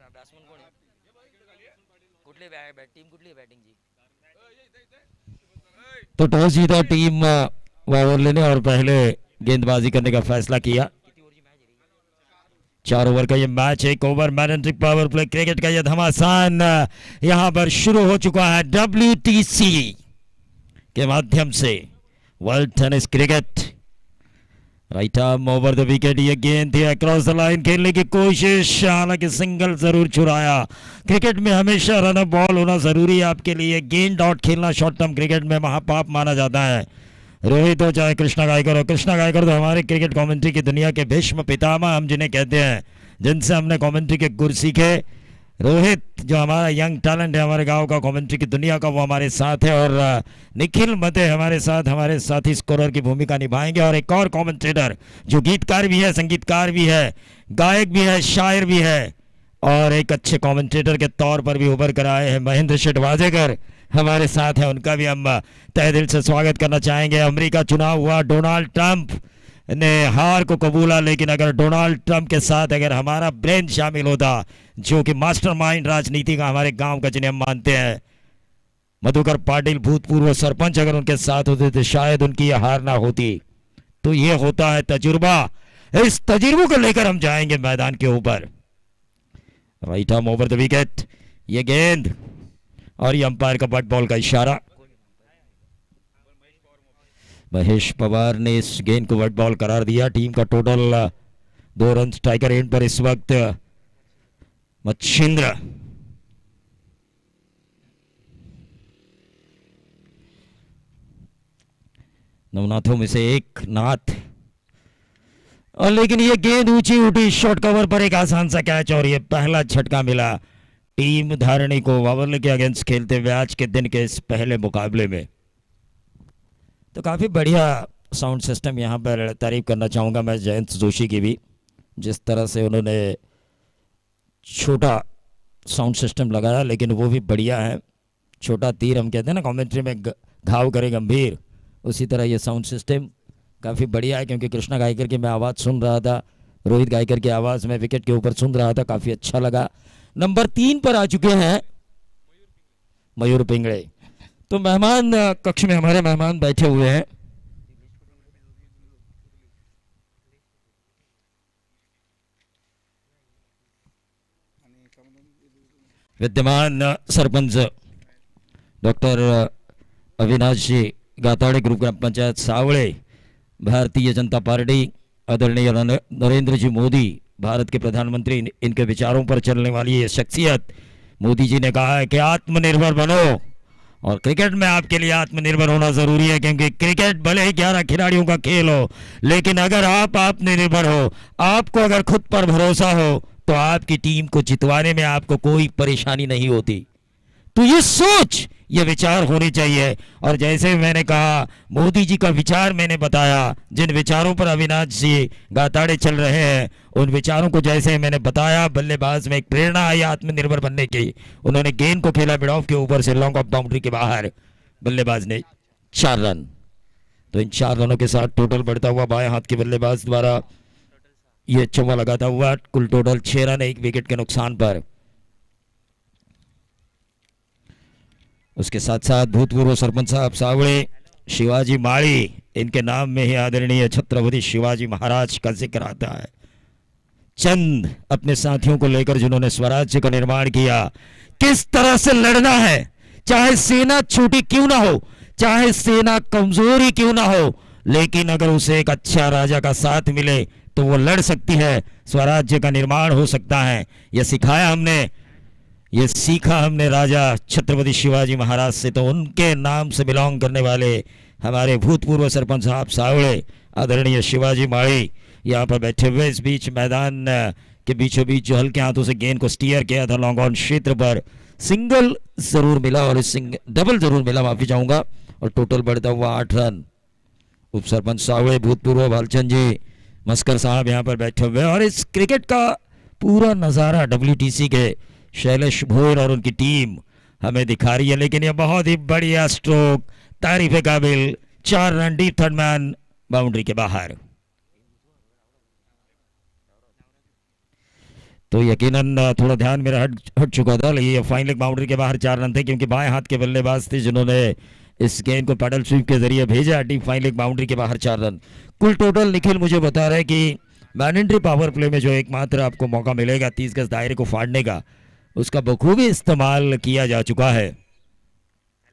Batsman कोण आहे? कुठली टीम कुठली बॅटिंग जी? तो टॉस जीता टीम वावर लेने और पहले गेंदबाजी करने का फैसला किया। किती ओव्हरची मॅच आहे रे? 4 ओवर का ये match, 1 over magnetic power play cricket का ये घमासान यहां पर शुरू हो चुका है WTC के माध्यम से world tennis cricket. Right arm over the wicket, ये गेंद थी अक्रॉस द लाइन, खेलने की कोशिश, हालांकि सिंगल जरूर छुड़ाया। क्रिकेट में हमेशा रन बॉल होना जरूरी है आपके लिए। गेंद आउट खेलना शॉर्ट टर्म क्रिकेट में महापाप माना जाता है। रोहित हो चाहे कृष्णा गायकर हो, कृष्णा गायकर तो हमारे क्रिकेट कमेंट्री की दुनिया के भीष्म पितामह हम जिन्हें कहते हैं, जिनसे हमने कमेंट्री के गुर सीखे। रोहित जो हमारा यंग टैलेंट है हमारे गांव का, कमेंट्री की दुनिया का, वो हमारे साथ है। और निखिल मते हमारे साथ, हमारे साथी स्कोरर की भूमिका निभाएंगे। और एक और कमेंटेटर जो गीतकार भी है, संगीतकार भी है, गायक भी है, शायर भी है, और एक अच्छे कमेंटेटर के तौर पर भी उभर कर आए हैं, महेंद्र शेठ वाजेकर हमारे साथ है। उनका भी हम तहे दिल से स्वागत करना चाहेंगे। अमेरिका चुनाव हुआ, डोनाल्ड ट्रंप ने हार को कबूला, लेकिन अगर डोनाल्ड ट्रंप के साथ अगर हमारा ब्रेन शामिल होता, जो कि मास्टरमाइंड राजनीति का हमारे गांव का जिन्हें हम मानते हैं, मधुकर पाटिल भूतपूर्व सरपंच, अगर उनके साथ होते तो शायद उनकी यह हार ना होती। तो ये होता है तजुर्बा। इस तजुर्बे को लेकर हम जाएंगे मैदान के ऊपर। Right arm over the wicket, ये गेंद, और ये अंपायर का बट बॉल का इशारा। महेश पवार ने इस गेंद को बट बॉल करार दिया। टीम का टोटल 2 रन स्ट्राइकर एंड पर इस वक्त मच्छिंद्र। नवनाथों में से एक नाथ, और लेकिन ये गेंद ऊंची उठी, शॉर्ट कवर पर एक आसान सा कैच, और ये पहला झटका मिला टीम धारणी को वावरले के अगेंस्ट खेलते हुए आज के दिन के इस पहले मुकाबले में। तो काफ़ी बढ़िया साउंड सिस्टम यहाँ पर तारीफ करना चाहूँगा मैं जयंत जोशी की भी, जिस तरह से उन्होंने छोटा साउंड सिस्टम लगाया, लेकिन वो भी बढ़िया है। छोटा तीर हम कहते हैं ना कमेंट्री में, घाव करे गंभीर, उसी तरह ये साउंड सिस्टम काफ़ी बढ़िया है। क्योंकि कृष्णा गायकर की मैं आवाज़ सुन रहा था, रोहित गायकर की आवाज़ में विकेट के ऊपर सुन रहा था, काफ़ी अच्छा लगा। नंबर 3 पर आ चुके हैं मयूर पिंगड़े। तो मेहमान कक्ष में हमारे मेहमान बैठे हुए हैं। विद्यमान सरपंच डॉक्टर अविनाश जी गाताड़े ग्रुप ग्राम पंचायत सावड़े, भारतीय जनता पार्टी, आदरणीय नरेंद्र जी मोदी भारत के प्रधानमंत्री, इनके विचारों पर चलने वाली ये शख्सियत। मोदी जी ने कहा है कि आत्मनिर्भर बनो, और क्रिकेट में आपके लिए आत्मनिर्भर होना जरूरी है। क्योंकि क्रिकेट भले ही 11 खिलाड़ियों का खेल हो, लेकिन अगर आप आत्मनिर्भर हो, आपको अगर खुद पर भरोसा हो, तो आपकी टीम को जितवाने में आपको कोई परेशानी नहीं होती। तो ये सोच, ये विचार होने चाहिए। और जैसे मैंने कहा, मोदी जी का विचार मैंने बताया, जिन विचारों पर अविनाश जी गाताड़े चल रहे हैं, उन विचारों को जैसे मैंने बताया, बल्लेबाज में एक प्रेरणा आई आत्मनिर्भर बनने की। उन्होंने गेंद को खेला मिड ऑफ के ऊपर से लॉन्ग ऑफ बाउंड्री के बाहर, बल्लेबाज ने 4 रन। तो इन 4 रनों के साथ टोटल बढ़ता हुआ बाएं हाथ के बल्लेबाज द्वारा ये चौवा लगाता हुआ कुल टोटल 6 रन 1 विकेट के नुकसान पर। उसके साथ साथ भूतपूर्व सरपंच साहब सावड़े शिवाजी माड़ी, इनके नाम में ही आदरणीय छत्रपति शिवाजी महाराज का जिक्र आता है। चंद अपने साथियों को लेकर जिन्होंने स्वराज्य का निर्माण किया, किस तरह से लड़ना है, चाहे सेना छोटी क्यों ना हो, चाहे सेना कमजोरी क्यों ना हो, लेकिन अगर उसे एक अच्छा राजा का साथ मिले तो वो लड़ सकती है, स्वराज्य का निर्माण हो सकता है। यह सिखाया हमने, ये सीखा हमने राजा छत्रपति शिवाजी महाराज से। तो उनके नाम से बिलोंग करने वाले हमारे भूतपूर्व सरपंच साहब सावड़े, आदरणीय शिवाजी माड़ी, यहाँ पर बैठे हुए। इस बीच मैदान के बीचों बीच जो हल्के हाथों से गेंद को स्टीयर किया था लॉन्ग ऑन क्षेत्र पर, सिंगल जरूर मिला, और डबल जरूर मिला, माफी चाहूंगा, और टोटल बढ़ता हुआ 8 रन। उप सरपंच सावड़े, भूतपूर्व भालचंद जी मस्कर साहब यहाँ पर बैठे हुए। और इस क्रिकेट का पूरा नज़ारा WTC के शैलेश भोर और उनकी टीम हमें दिखा रही है। लेकिन यह बहुत ही बढ़िया स्ट्रोक, तारीफ काबिल, 4 run deep third man boundary के बाहर। तो यकीनन थोड़ा ध्यान मेरा हट हट चुका था, लेकिन ये फाइन लेग बाउंड्री के बाहर 4 रन थे क्योंकि बाएं हाथ के बल्लेबाज थे जिन्होंने इस गेंद को पैडल स्वीप के जरिए भेजा। डीप फाइन लेग बाउंड्री के बाहर 4 रन। कुल टोटल निखिल मुझे बता रहा है कि मैनेंट्री पावर प्ले में जो एकमात्र आपको मौका मिलेगा 30 गज दायरे को फाड़ने का, उसका बखूबी इस्तेमाल किया जा चुका है।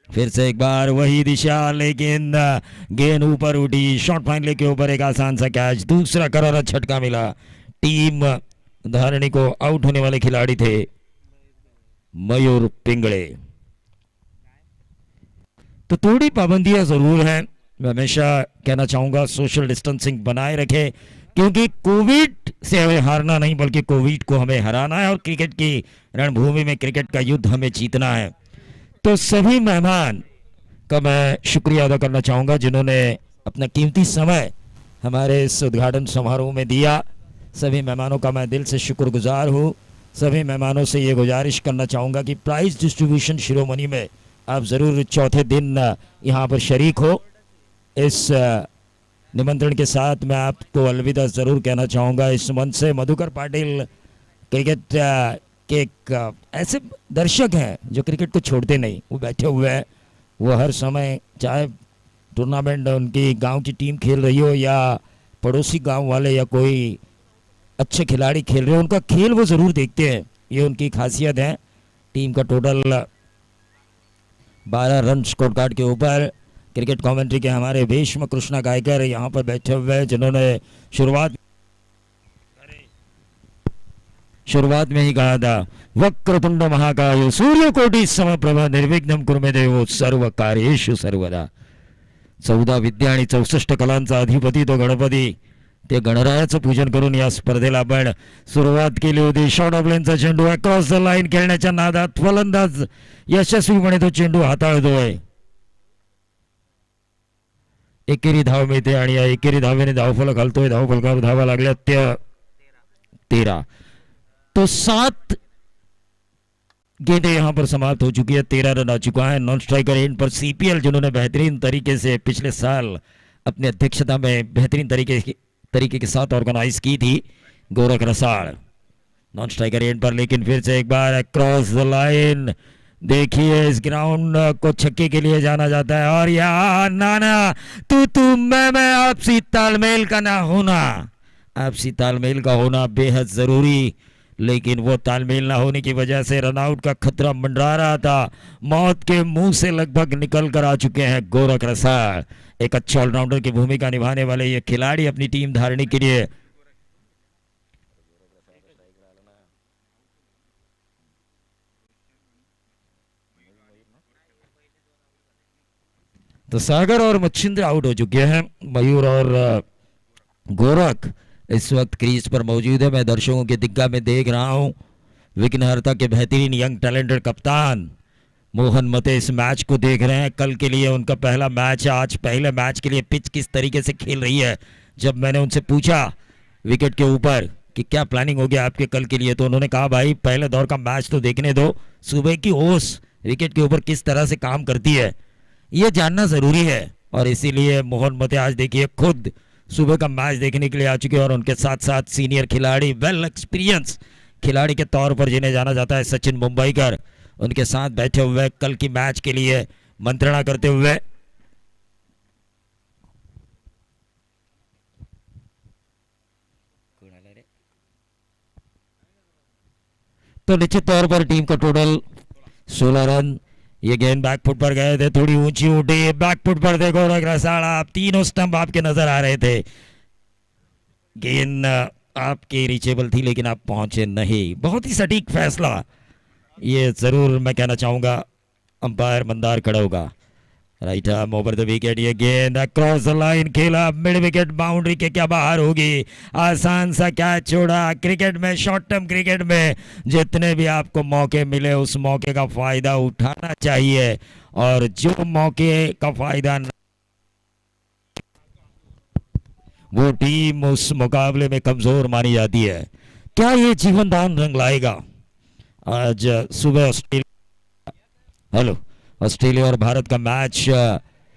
फिर से एक बार वही दिशा, लेकिन गेंद ऊपर उठी। शॉर्ट फाइन लेग के ऊपर एक आसान सा कैच, दूसरा करारा झटका मिला। टीम धारणी को आउट होने वाले खिलाड़ी थे मयूर पिंगड़े। तो थोड़ी पाबंदियां जरूर हैं, मैं हमेशा कहना चाहूंगा सोशल डिस्टेंसिंग बनाए रखें, क्योंकि कोविड से हमें हारना नहीं बल्कि कोविड को हमें हराना है और क्रिकेट की रणभूमि में क्रिकेट का युद्ध हमें जीतना है। तो सभी मेहमान का मैं शुक्रिया अदा करना चाहूँगा जिन्होंने अपना कीमती समय हमारे इस उद्घाटन समारोह में दिया। सभी मेहमानों का मैं दिल से शुक्रगुजार हूँ। सभी मेहमानों से ये गुजारिश करना चाहूँगा कि प्राइज डिस्ट्रीब्यूशन शिरोमणि में आप ज़रूर चौथे दिन यहाँ पर शरीक हो। इस निमंत्रण के साथ मैं आपको अलविदा ज़रूर कहना चाहूँगा। इस मंच से मधुकर पाटिल क्रिकेट के एक ऐसे दर्शक हैं जो क्रिकेट को छोड़ते नहीं, वो बैठे हुए हैं, वो हर समय चाहे टूर्नामेंट उनकी गांव की टीम खेल रही हो या पड़ोसी गांव वाले या कोई अच्छे खिलाड़ी खेल रहे हो, उनका खेल वो ज़रूर देखते हैं। ये उनकी खासियत है। टीम का टोटल 12 रन स्कोर कार्ड के ऊपर। क्रिकेट कमेंट्री के हमारे भीष्म कृष्णा गायकर यहाँ पर बैठे हुए हैं जिन्होंने शुरुआत में ही कहा था वक्रतुंड महाकाय सूर्यकोटि समप्रभ निर्विघ्नं कुरु देवो सर्व कार्येषु सर्वदा। 14 विद्या आणि 64 कलांचा अधिपती तो गणपती, ते गणरायाचं पूजन करून या स्पर्धेला आपण सुरुवात केली होती। शॉर्ट ऑफ लेनचा चेंडू अक्रॉस द लाईन खेळण्याच्या नादात फलंदाज यशस्वीपणे तो चेंडू हाताळतोय। एकेरी धाव मिळते आणि या एकेरी धावेने धावफलक हलतोय। धावफलकावर धावा लागल्या 13। तो 7 गेंदें यहां पर समाप्त हो चुकी है। 13 रन आ चुका है। नॉन स्ट्राइकर एंड पर सीपीएल जिन्होंने बेहतरीन तरीके से पिछले साल अपनी अध्यक्षता में बेहतरीन तरीके के साथ ऑर्गेनाइज की थी, गोरख रसाल नॉन स्ट्राइकर एंड पर। लेकिन फिर से एक बार क्रॉस द लाइन, देखिए इस ग्राउंड को छक्के के लिए जाना जाता है और यहाँ नाना तू मैं आपसी तालमेल का ना होना, आपसी तालमेल का होना बेहद जरूरी, लेकिन वो तालमेल ना होने की वजह से रनआउट का खतरा मंडरा रहा था। मौत के मुंह से लगभग निकल कर आ चुके हैं गोरख रसाल। एक अच्छे ऑलराउंडर की भूमिका निभाने वाले ये खिलाड़ी अपनी टीम धारणी के लिए तो सागर और मच्छिंद्र आउट हो चुके हैं। मयूर और गोरख इस वक्त क्रीज पर मौजूद है। मैं दर्शकों के दिग्गा में देख रहा हूं विघ्नहर्ता के बेहतरीन यंग टैलेंटेड कप्तान मोहन मते इस मैच को देख रहे हैं। कल के लिए उनका पहला मैच है। आज पहले मैच के लिए पिच किस तरीके से खेल रही है, जब मैंने उनसे पूछा विकेट के ऊपर कि क्या प्लानिंग हो गया आपके कल के लिए, तो उन्होंने कहा भाई पहले दौर का मैच तो देखने दो, सुबह की ओस विकेट के ऊपर किस तरह से काम करती है ये जानना जरूरी है। और इसीलिए मोहन मते आज देखिए खुद सुबह का मैच देखने के लिए आ चुके हैं और उनके साथ साथ सीनियर खिलाड़ी वेल एक्सपीरियंस खिलाड़ी के तौर पर जिन्हें जाना जाता है सचिन मुंबईकर, उनके साथ बैठे हुए कल की मैच के लिए मंत्रणा करते हुए। तो निश्चित तौर पर टीम का टोटल 16 रन। ये गेंद बैकफुट पर गए थे, थोड़ी ऊंची उठी, बैकफुट पर देखो रसाड़ा, तीनों स्टंप आपके नजर आ रहे थे। गेंद आपके रीचेबल थी लेकिन आप पहुंचे नहीं। बहुत ही सटीक फैसला ये जरूर मैं कहना चाहूंगा umpire Mandar Khadoga. Right arm over the wicket. ये गेंद अक्रॉस द लाइन खेला, मिड विकेट बाउंड्री के क्या बाहर होगी। आसान सा कैच छोड़ा। क्रिकेट में, शॉर्ट टर्म क्रिकेट में जितने भी आपको मौके मिले उस मौके का फायदा उठाना चाहिए और जो मौके का फायदा वो टीम उस मुकाबले में कमजोर मानी जाती है। क्या ये जीवनदान रंग लाएगा? आज सुबह ऑस्ट्रेलिया और भारत का मैच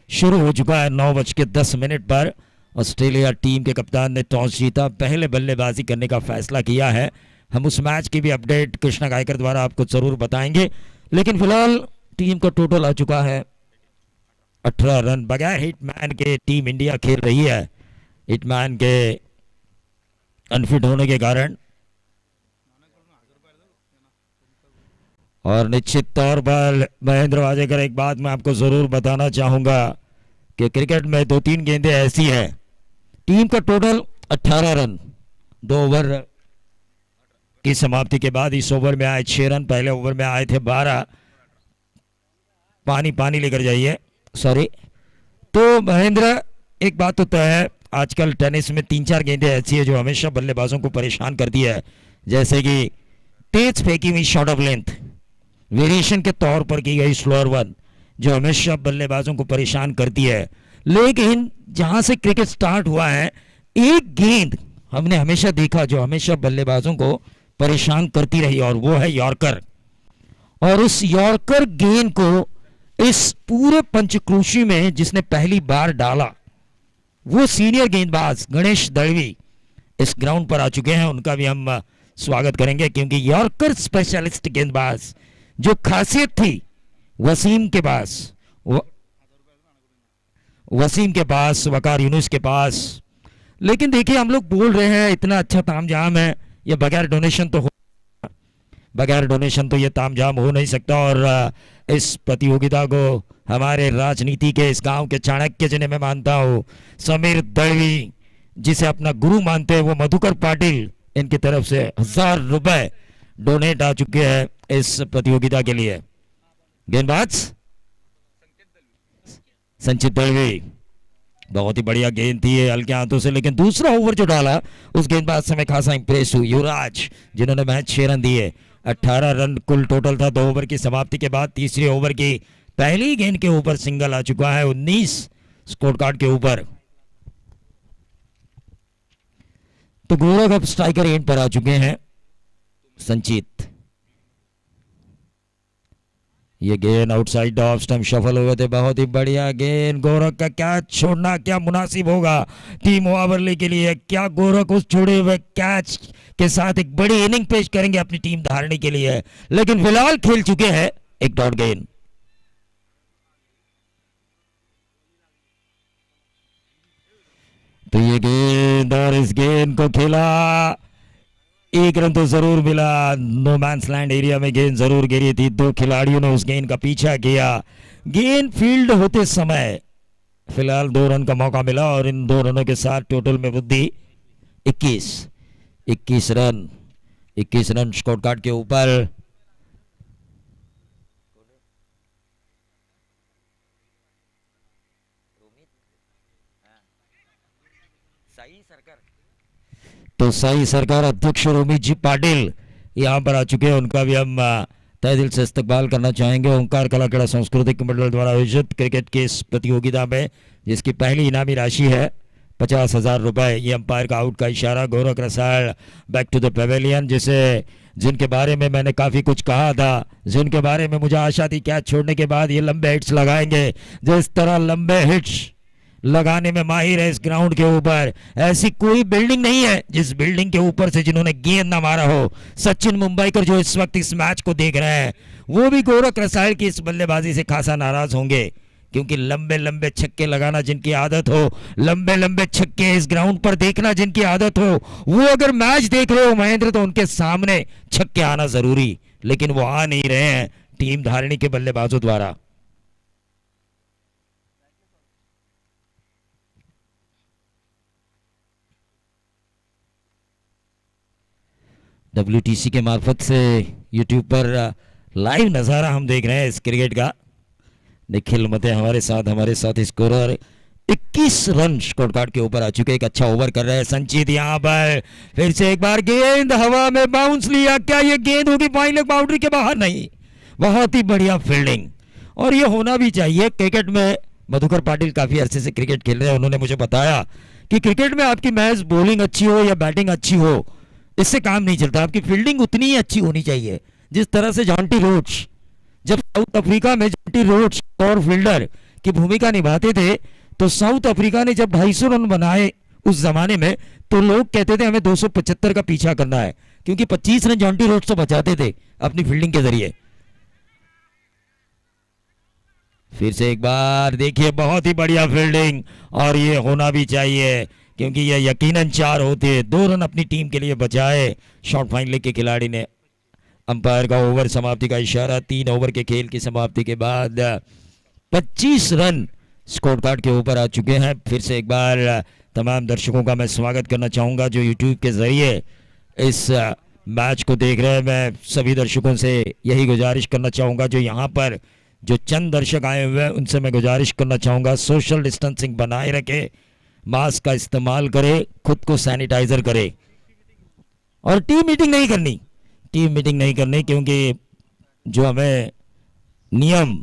शुरू हो चुका है 9:10 पर। ऑस्ट्रेलिया टीम के कप्तान ने टॉस जीता, पहले बल्लेबाजी करने का फैसला किया है। हम उस मैच की भी अपडेट कृष्णा गायकर द्वारा आपको जरूर बताएंगे। लेकिन फिलहाल टीम का टोटल आ चुका है 18 रन। बगैर हिटमैन के टीम इंडिया खेल रही है, हिटमैन के अनफिट होने के कारण। और निश्चित तौर पर महेंद्र वाजेकर, एक बात मैं आपको जरूर बताना चाहूंगा कि क्रिकेट में 2-3 गेंदें ऐसी हैं। टीम का टोटल 18 रन, 2 ओवर की समाप्ति के बाद इस ओवर में आए 6 रन, पहले ओवर में आए थे 12। पानी लेकर जाइए, सॉरी। तो महेंद्र, एक बात तो तय है, आजकल टेनिस में 3-4 गेंदें ऐसी है जो हमेशा बल्लेबाजों को परेशान करती है, जैसे कि तेज फेंकी हुई शॉट ऑफ लेंथ, वेरिएशन के तौर पर की गई स्लोअर वन, जो हमेशा बल्लेबाजों को परेशान करती है। लेकिन जहां से क्रिकेट स्टार्ट हुआ है, एक गेंद हमने हमेशा देखा जो हमेशा बल्लेबाजों को परेशान करती रही, और वो है यॉर्कर। और उस यॉर्कर गेंद को इस पूरे पंचक्रोशी में जिसने पहली बार डाला, वो सीनियर गेंदबाज गणेश दळवी इस ग्राउंड पर आ चुके हैं। उनका भी हम स्वागत करेंगे, क्योंकि यॉर्कर स्पेशलिस्ट गेंदबाज जो खासियत थी वसीम के पास, वसीम के पास, वकार यूनुस के पास। लेकिन देखिए, हम लोग बोल रहे हैं इतना अच्छा तामझाम है, ये बगैर डोनेशन तो ये तामझाम हो नहीं सकता। और इस प्रतियोगिता को हमारे राजनीति के इस गांव के चाणक्य जिन्हें मैं मानता हूँ, समीर दळवी जिसे अपना गुरु मानते हैं, वो मधुकर पाटिल, इनकी तरफ से 1000 रुपए डोनेट आ चुके हैं इस प्रतियोगिता के लिए। गेंदबाज संचित दळवी, बहुत ही बढ़िया गेंद थी ये हल्के हाथों से, लेकिन दूसरा ओवर जो डाला उस गेंदबाज से मैं खासा इंप्रेस हुई, युवराज, जिन्होंने मैच 6 रन दिए। 18 रन कुल टोटल था 2 ओवर की समाप्ति के बाद। तीसरे ओवर की पहली गेंद के ऊपर सिंगल आ चुका है 19 स्कोर कार्ड के ऊपर। तो गोरख अब स्ट्राइकर एंड पर आ चुके हैं संचित। ये गेंद आउटसाइड ऑफ स्टंप शफल हुए थे, बहुत ही बढ़िया गेंद। गोरख का कैच छोड़ना क्या मुनासिब होगा टीम ओवरली के लिए? क्या गोरख उस छोड़े हुए कैच के साथ एक बड़ी इनिंग पेश करेंगे अपनी टीम धारने के लिए? लेकिन फिलहाल खेल चुके हैं एक डॉट गेंद। तो ये गेंद, और इस गेंद को खेला, एक रन तो जरूर मिला। नो मैंस लैंड एरिया में गेंद जरूर गिरी थी, 2 खिलाड़ियों ने उस गेंद का पीछा किया। गेंद फील्ड होते समय फिलहाल 2 रन का मौका मिला, और इन 2 रनों के साथ टोटल में वृद्धि 21 रन स्कोर कार्ड के ऊपर। तो साई सरकार अध्यक्ष रोमित जी पाटिल यहाँ पर आ चुके हैं, उनका भी हम तहे दिल से इस्तकबाल करना चाहेंगे। ओंकार कलाकड़ा सांस्कृतिक मंडल द्वारा आयोजित क्रिकेट की इस प्रतियोगिता में, जिसकी पहली इनामी राशि है 50,000 रुपए। ये अंपायर का आउट का इशारा। Gorakh Rasal back to the pavilion, जिनके बारे में मैंने काफ़ी कुछ कहा था, जिनके बारे में मुझे आशा थी कैच छोड़ने के बाद ये लंबे हिट्स लगाएंगे। जिस तरह लंबे हिट्स लगाने में माहिर है इस ग्राउंड के ऊपर, ऐसी कोई बिल्डिंग नहीं है जिस बिल्डिंग के ऊपर से जिन्होंने गेंद ना मारा हो। सचिन मुंबईकर जो इस वक्त इस मैच को देख रहे हैं, वो भी गोरख रसाल की इस बल्लेबाजी से खासा नाराज होंगे, क्योंकि लंबे लंबे छक्के लगाना जिनकी आदत हो, लंबे लंबे छक्के इस ग्राउंड पर देखना जिनकी आदत हो, वो अगर मैच देख रहे हो महेंद्र, तो उनके सामने छक्के आना जरूरी, लेकिन वो आ नहीं रहे हैं टीम धारणी के बल्लेबाजों द्वारा। WTC के मार्फत से YouTube पर लाइव नज़ारा हम देख रहे हैं इस क्रिकेट का। निखिल मते हमारे साथ स्कोरर 21 रन स्कोर कार्ड के ऊपर आ चुके। एक अच्छा ओवर कर रहे हैं संचित। यहाँ पर फिर से एक बार गेंद हवा में बाउंस लिया, क्या ये गेंद होगी फाइनल बाउंड्री के बाहर? नहीं, बहुत ही बढ़िया फील्डिंग, और ये होना भी चाहिए। क्रिकेट में मधुकर पाटिल काफी अरसे से क्रिकेट खेल रहे हैं, उन्होंने मुझे बताया कि क्रिकेट में आपकी महज बॉलिंग अच्छी हो या बैटिंग अच्छी हो, इससे काम नहीं चलता, आपकी फील्डिंग उतनी ही अच्छी होनी चाहिए। जिस तरह से जॉन्टी रोड्स, जब साउथ अफ्रीका में जॉन्टी रोड्स और फील्डर की भूमिका निभाते थे, तो साउथ अफ्रीका ने जब 250 रन बनाए उस जमाने में, तो लोग कहते थे हमें 275 का पीछा करना है, क्योंकि 25 रन जॉन्टी रोड्स तो बचाते थे अपनी फील्डिंग के जरिए। फिर से एक बार देखिए, बहुत ही बढ़िया फील्डिंग, और ये होना भी चाहिए क्योंकि ये यकीनन 4 होते। 2 रन अपनी टीम के लिए बचाए शॉर्ट फाइन लेग के खिलाड़ी ने। अंपायर का ओवर समाप्ति का इशारा। 3 ओवर के खेल की समाप्ति के बाद 25 रन स्कोर कार्ड के ऊपर आ चुके हैं। फिर से एक बार तमाम दर्शकों का मैं स्वागत करना चाहूँगा जो यूट्यूब के ज़रिए इस मैच को देख रहे हैं। मैं सभी दर्शकों से यही गुजारिश करना चाहूँगा, जो यहाँ पर जो चंद दर्शक आए हुए हैं उनसे मैं गुजारिश करना चाहूँगा, सोशल डिस्टेंसिंग बनाए रखें, मास्क का इस्तेमाल करें, खुद को सैनिटाइजर करें, और टीम मीटिंग नहीं करनी। टीम मीटिंग नहीं करनी क्योंकि जो हमें नियम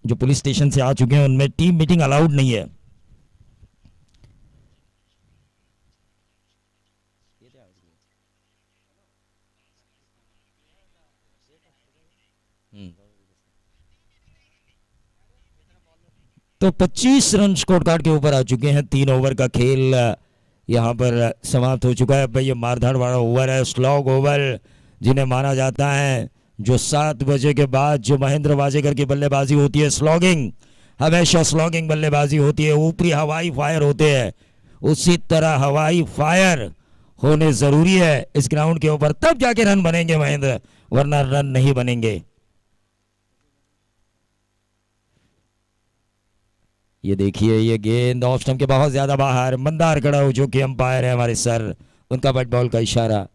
जो पुलिस स्टेशन से आ चुके हैं उनमें टीम मीटिंग अलाउड नहीं है। तो 25 रन स्कोर कार्ड के ऊपर आ चुके हैं। 3 ओवर का खेल यहाँ पर समाप्त हो चुका है। भाई ये मारधाड़ वाला ओवर है, स्लॉग ओवर जिन्हें माना जाता है, जो 7 बजे के बाद जो महेंद्र वाजेकर की बल्लेबाजी होती है, स्लॉगिंग, हमेशा स्लॉगिंग बल्लेबाजी होती है, ऊपरी हवाई फायर होते हैं, उसी तरह हवाई फायर होने ज़रूरी है इस ग्राउंड के ऊपर, तब जाके रन बनेंगे महेंद्र, वरना रन नहीं बनेंगे। ये देखिए, ये गेंद ऑफ स्टंप के बहुत ज्यादा बाहर। मंदार खड़ा हो जो कि अंपायर है हमारे सर, उनका बैट बॉल का इशारा।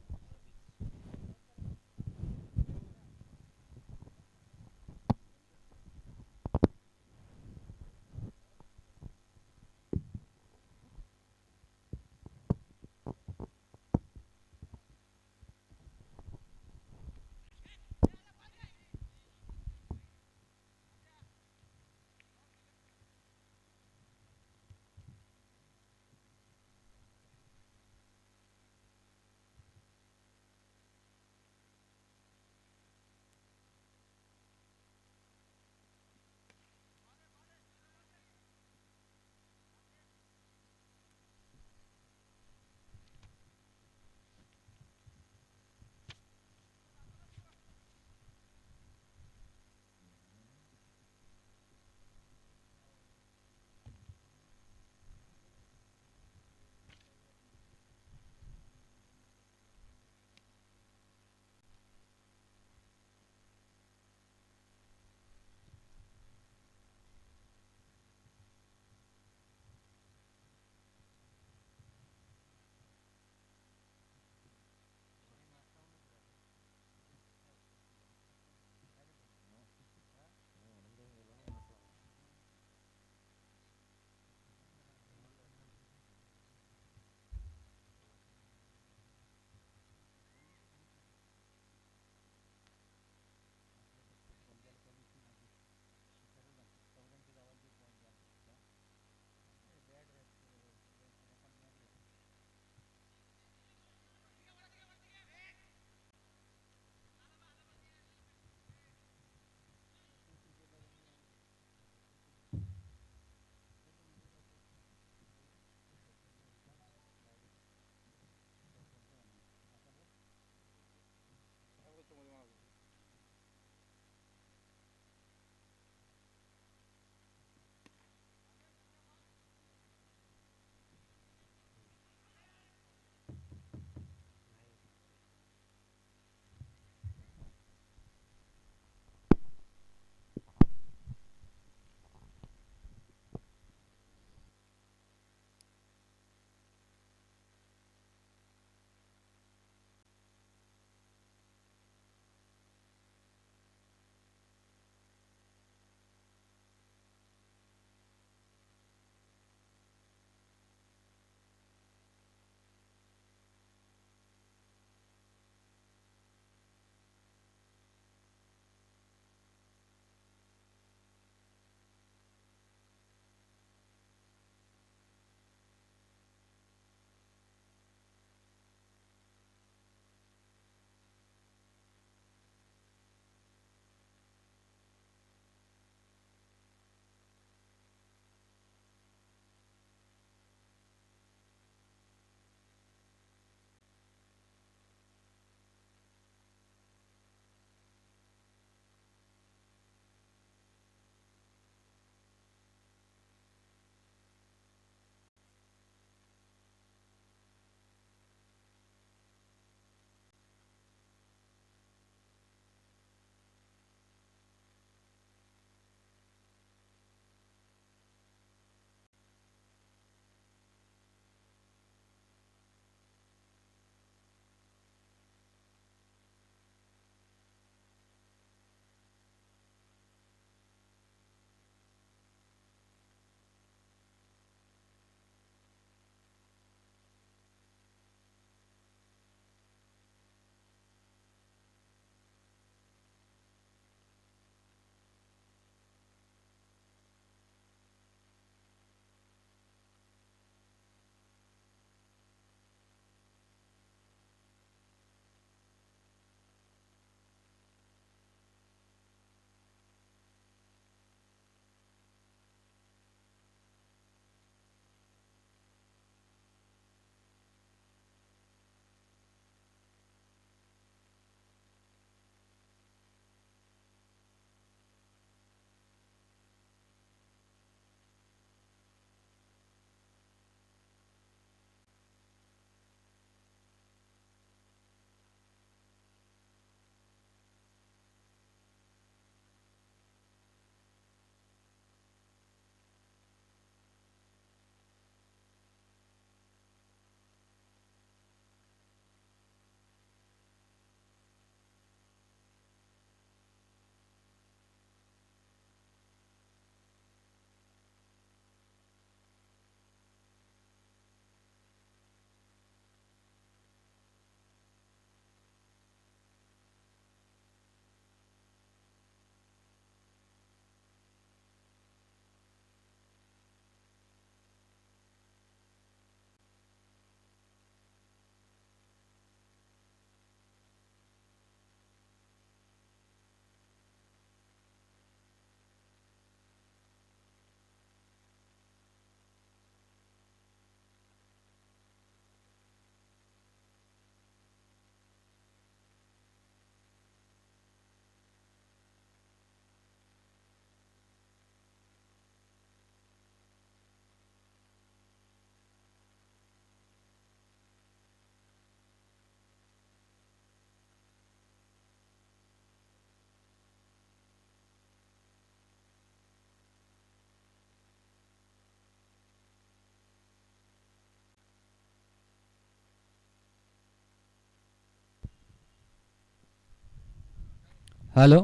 हॅलो.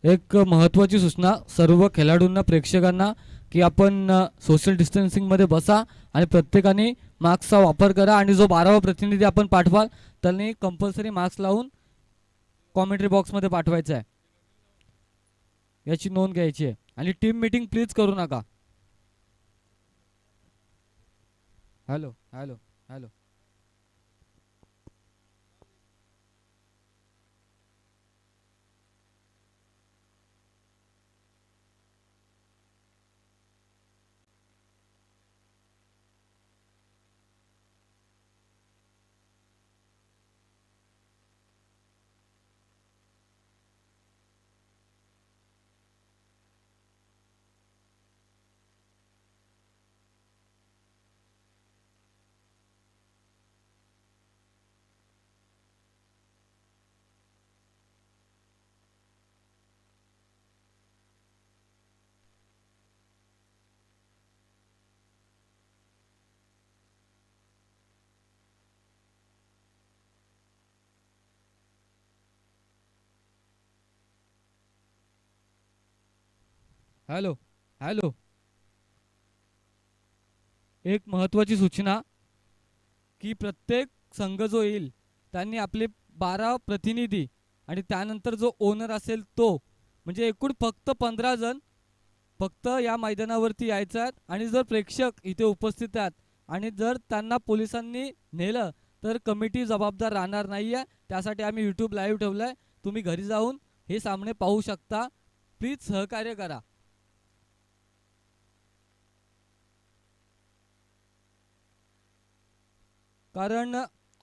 एक महत्त्वाची सूचना सर्व खेळाडूंना प्रेक्षकांना की आपण सोशल डिस्टन्सिंगमध्ये बसा आणि प्रत्येकाने मास्कचा वापर करा आणि जो 12वा प्रतिनिधी आपण पाठवाल त्यांनी कंपल्सरी मास्क लावून कॉमेंट्री बॉक्समध्ये पाठवायचं आहे, याची नोंद घ्यायची आहे. आणि टीम मीटिंग प्लीज करू नका. Hello hello hello. Hello hello. एक महत्त्वाची सूचना की प्रत्येक संघ जो येईल त्यांनी आपले 12 प्रतिनिधी आणि त्यानंतर जो ओनर असेल तो, म्हणजे एकूण फक्त 15 जण फक्त या मैदानावरती यायचं आहेत. आणि जर प्रेक्षक इथे उपस्थित आहेत आणि जर त्यांना पोलिसांनी नेलं तर कमिटी जबाबदार राहणार नाही आहे. त्यासाठी आम्ही यूट्यूब लाईव्ह ठेवलं आहे, तुम्ही घरी जाऊन हे सामने पाहू शकता. प्लीज सहकार्य करा. कारण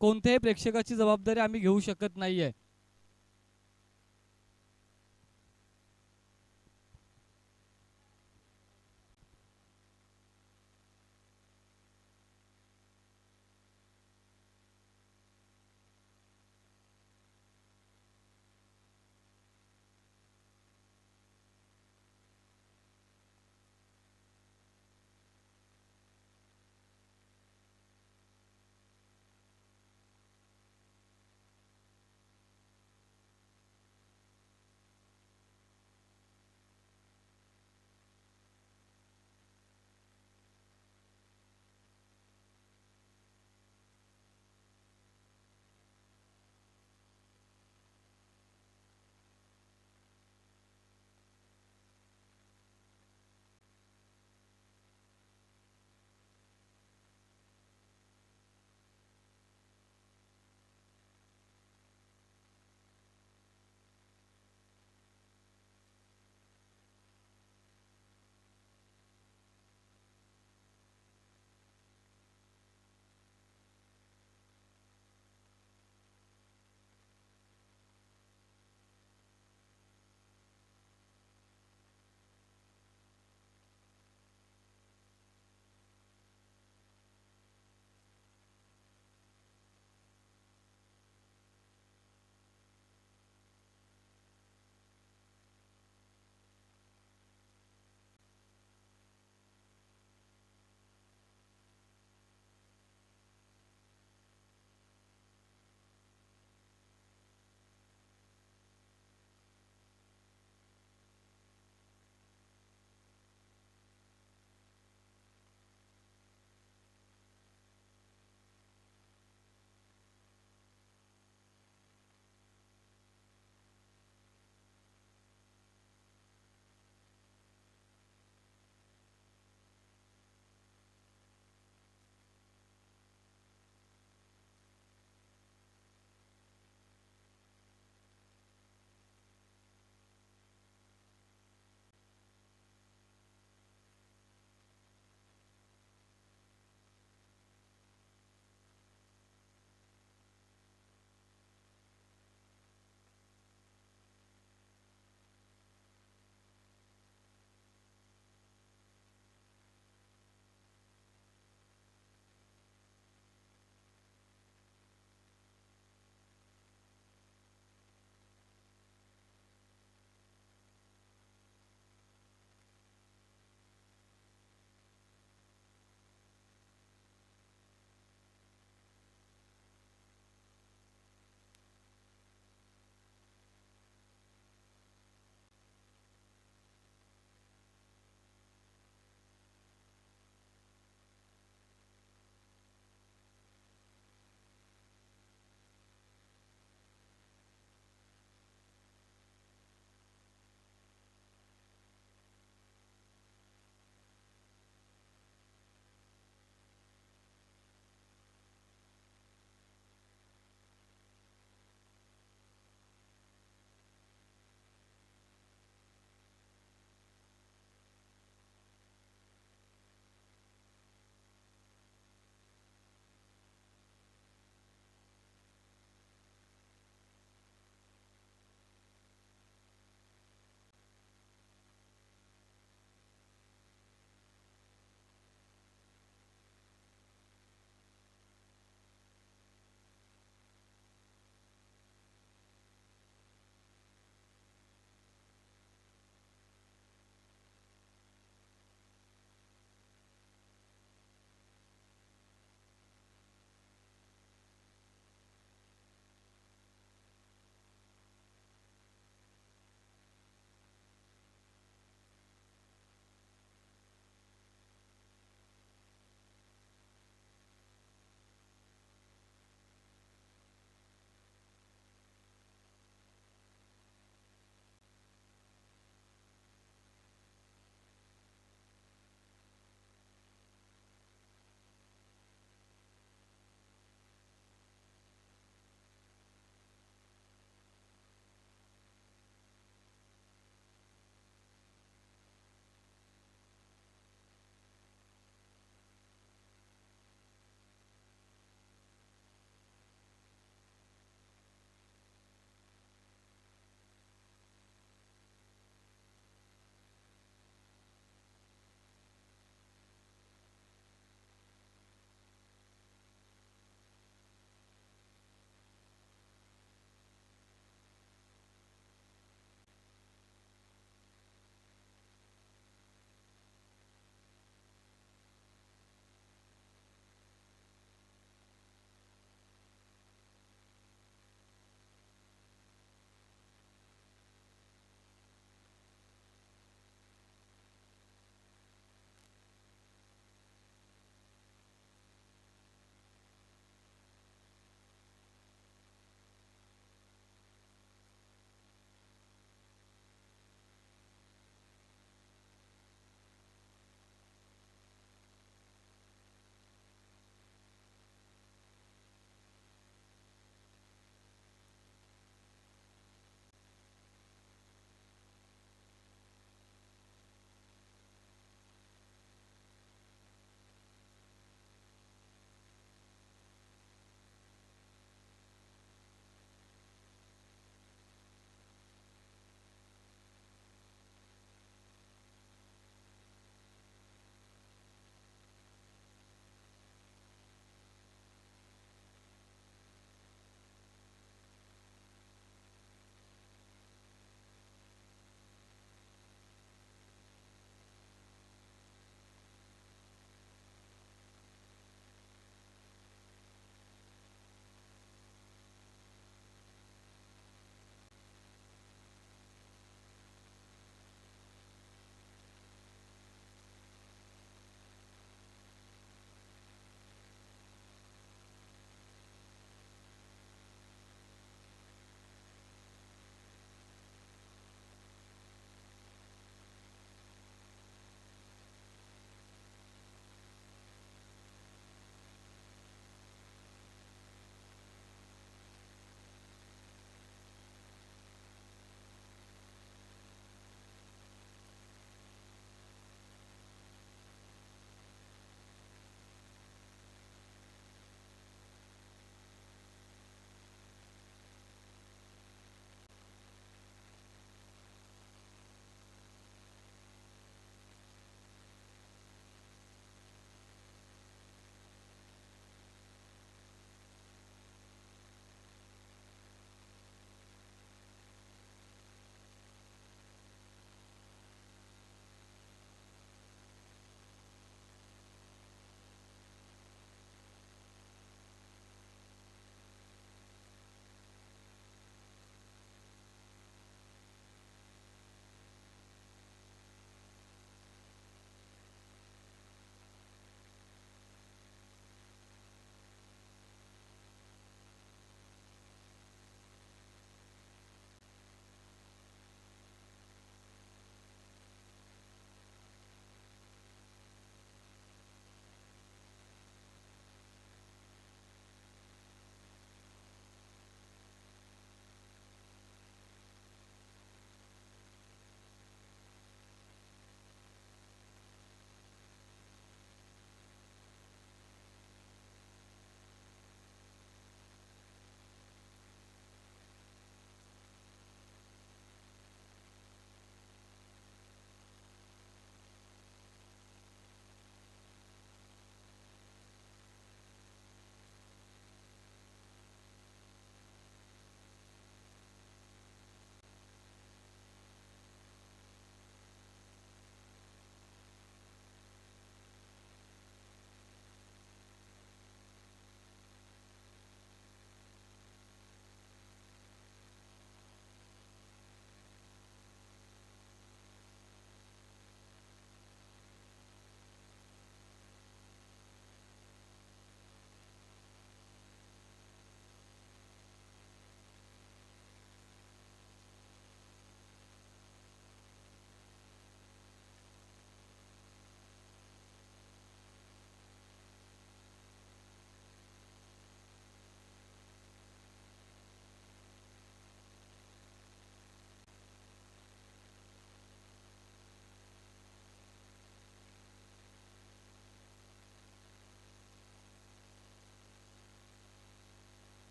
कोणत्याही प्रेक्षकाची जबाबदारी आम्ही घेऊ शकत नाही आहे.